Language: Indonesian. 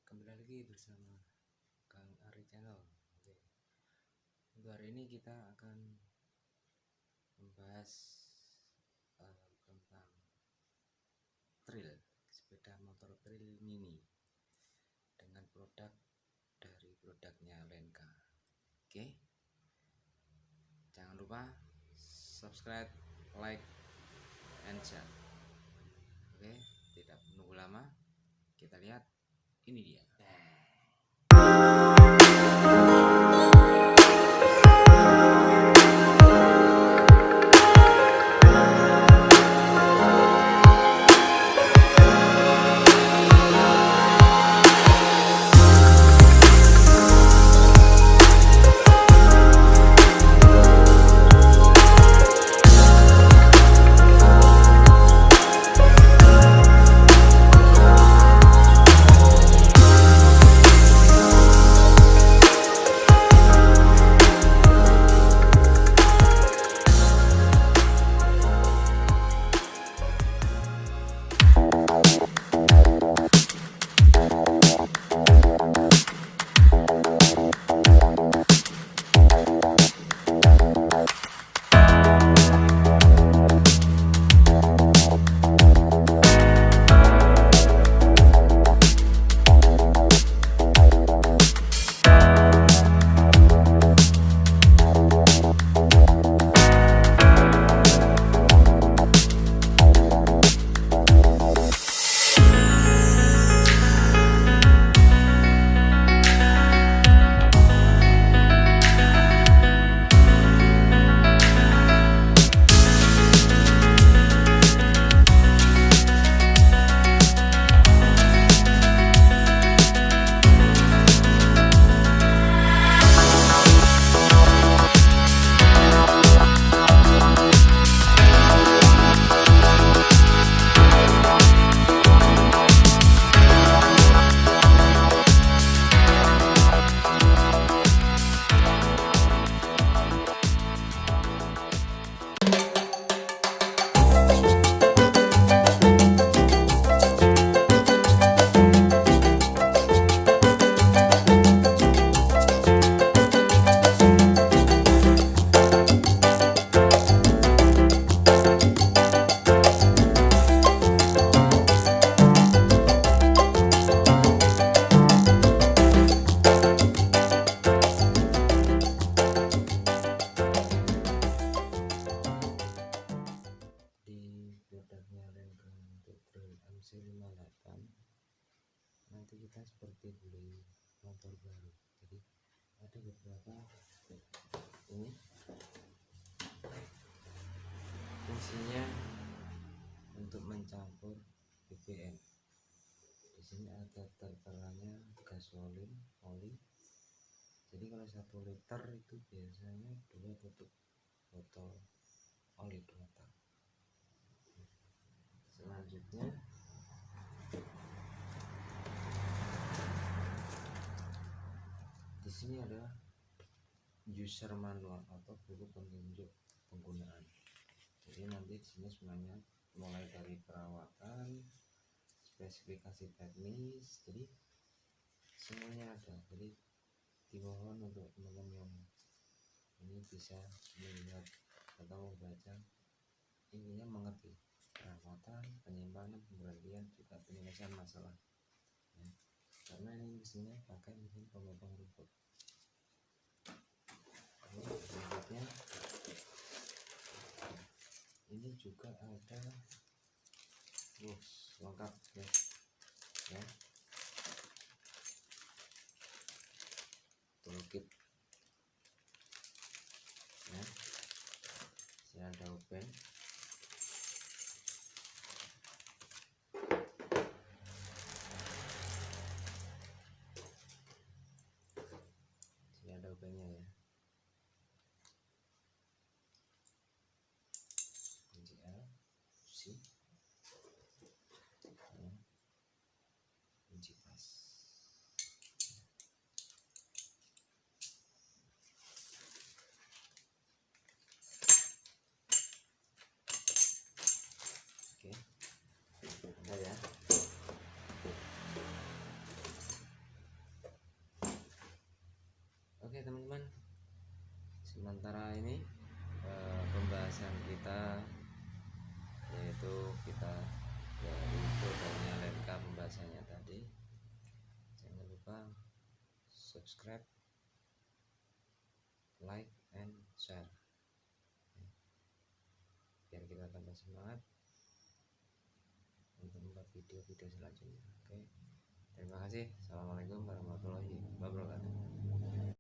Kembali lagi bersama Kang Ari Channel. Oke. Untuk hari ini kita akan membahas tentang trail, sepeda motor trail mini dengan produknya Lenka. Oke. Jangan lupa subscribe, like, and share. Oke, tidak menunggu lama, kita lihat. Ini dia. MC58 nanti kita seperti beli motor baru, jadi ada beberapa ini fungsinya untuk mencampur BBM. Di sini ada terteranya gasolin, oli. Jadi kalau 1 liter itu biasanya 2 tutup botol oli buatan. Selanjutnya di sini ada user manual atau buku petunjuk penggunaan. Jadi nanti di sini semuanya mulai dari perawatan, spesifikasi teknis, jadi semuanya ada. Jadi dimohon untuk teman-teman yang ini bisa melihat atau membaca, intinya mengerti perawatan, penyimpanan, pemberhentian, juga penyelesaian masalah ya. Karena ini mesinnya pakai mesin pemotong rumput. Berikutnya ini juga ada lengkap ya, toolkit ya. Sini ada open, sini ada opennya ya. Kunci pas. kita, yaitu kita dari produknya Lenka pembahasannya tadi. Jangan lupa subscribe, like, and share biar kita tambah semangat untuk membuat video-video selanjutnya. Oke, terima kasih. Assalamualaikum warahmatullahi wabarakatuh.